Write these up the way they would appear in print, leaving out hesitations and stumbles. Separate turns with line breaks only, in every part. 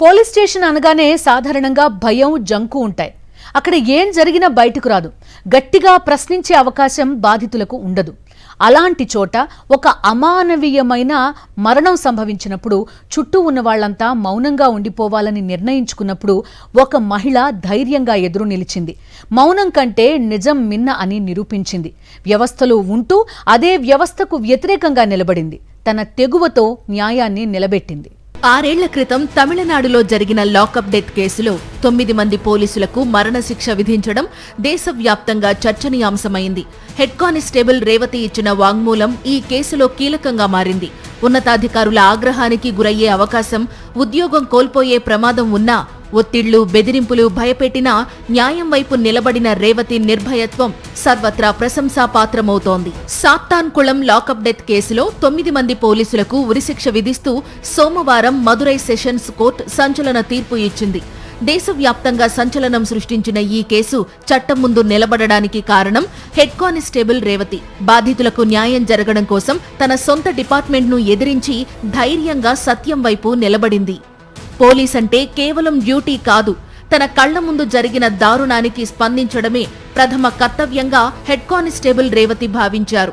Police station అనగానే సాధారణంగా భయం, జంకు ఉంటాయి. అక్కడ ఏం జరిగినా బయటకు రాదు. గట్టిగా ప్రశ్నించే అవకాశం బాధితులకు ఉండదు. అలాంటి చోట ఒక అమానవీయమైన మరణం సంభవించినప్పుడు చుట్టూ ఉన్న వాళ్లంతా మౌనంగా ఉండిపోవాలని నిర్ణయించుకున్నప్పుడు ఒక మహిళ ధైర్యంగా ఎదురు నిలిచింది. మౌనం కంటే నిజం మిన్న అని నిరూపించింది. వ్యవస్థలో ఉంటూ అదే వ్యవస్థకు వ్యతిరేకంగా నిలబడింది. తన తెగువతో న్యాయాన్ని నిలబెట్టింది.
6 ఏళ్ల క్రితం తమిళనాడులో జరిగిన లాకప్ డెత్ కేసులో 9 మంది పోలీసులకు మరణశిక్ష విధించడం దేశవ్యాప్తంగా చర్చనీయాంశమైంది. హెడ్ కానిస్టేబుల్ రేవతి ఇచ్చిన వాంగ్మూలం ఈ కేసులో కీలకంగా మారింది. ఉన్నతాధికారుల ఆగ్రహానికి గురయ్యే అవకాశం, ఉద్యోగం కోల్పోయే ప్రమాదం ఉన్నా ఒత్తిళ్లు, బెదిరింపులు భయపెట్టినా న్యాయం వైపు నిలబడిన రేవతి నిర్భయత్వం సర్వత్రా ప్రశంసాపాత్రమవుతోంది. సాత్తాన్కుళం లాకప్ డెత్ కేసులో 9 మంది పోలీసులకు ఉరిశిక్ష విధిస్తూ సోమవారం మదురై సెషన్స్ కోర్టు సంచలన తీర్పు ఇచ్చింది. దేశవ్యాప్తంగా సంచలనం సృష్టించిన ఈ కేసు చట్టం ముందు నిలబడడానికి కారణం హెడ్ కానిస్టేబుల్ రేవతి. బాధితులకు న్యాయం జరగడం కోసం తన సొంత డిపార్ట్మెంట్ను ఎదిరించి ధైర్యంగా సత్యం వైపు నిలబడింది. పోలీస్ అంటే కేవలం డ్యూటీ కాదు, తన కళ్ల ముందు జరిగిన దారుణానికి స్పందించడమే ప్రథమ కర్తవ్యంగా హెడ్ కానిస్టేబుల్ రేవతి భావించారు.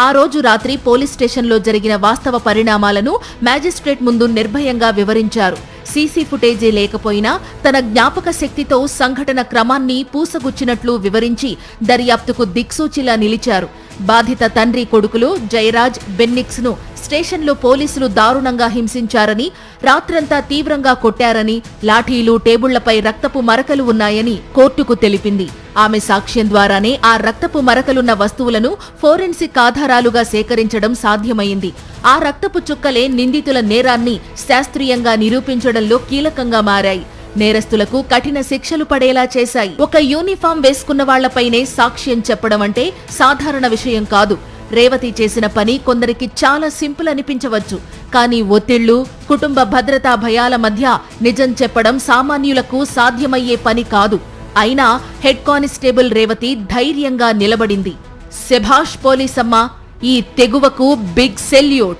ఆ రోజు రాత్రి పోలీస్ స్టేషన్లో జరిగిన వాస్తవ పరిణామాలను మ్యాజిస్ట్రేట్ ముందు నిర్భయంగా వివరించారు. సీసీ ఫుటేజీ లేకపోయినా తన జ్ఞాపక శక్తితో సంఘటన క్రమాన్ని పూసగుచ్చినట్లు వివరించి దర్యాప్తుకు దిక్సూచిలా నిలిచారు. బాధిత తండ్రి కొడుకులు జయరాజ్, బెన్నిక్స్ ను స్టేషన్లో పోలీసులు దారుణంగా హింసించారని, రాత్రంతా తీవ్రంగా కొట్టారని, లాఠీలు, టేబుళ్లపై రక్తపు మరకలు ఉన్నాయని కోర్టుకు తెలిపింది. ఆమె సాక్ష్యం ద్వారానే ఆ రక్తపు మరకలున్న వస్తువులను ఫోరెన్సిక్ ఆధారాలుగా సేకరించడం సాధ్యమైంది. ఆ రక్తపు చుక్కలే నిందితుల నేరాన్ని శాస్త్రీయంగా నిరూపించడంలో కీలకంగా మారాయి. నేరస్తులకు కఠిన శిక్షలు పడేలా చేశాయి. ఒక యూనిఫామ్ వేసుకున్న వాళ్లపైనే సాక్ష్యం చెప్పడం అంటే సాధారణ విషయం కాదు. రేవతి చేసిన పని కొందరికి చాలా సింపుల్ అనిపించవచ్చు, కానీ ఒత్తిళ్లు, కుటుంబ భద్రతా భయాల మధ్య నిజం చెప్పడం సామాన్యులకు సాధ్యమయ్యే పని కాదు. అయినా హెడ్ కానిస్టేబుల్ రేవతి ధైర్యంగా నిలబడింది. శభాష్ పోలీసమ్మ, ఈ తెగువకు బిగ్ సెల్యూట్.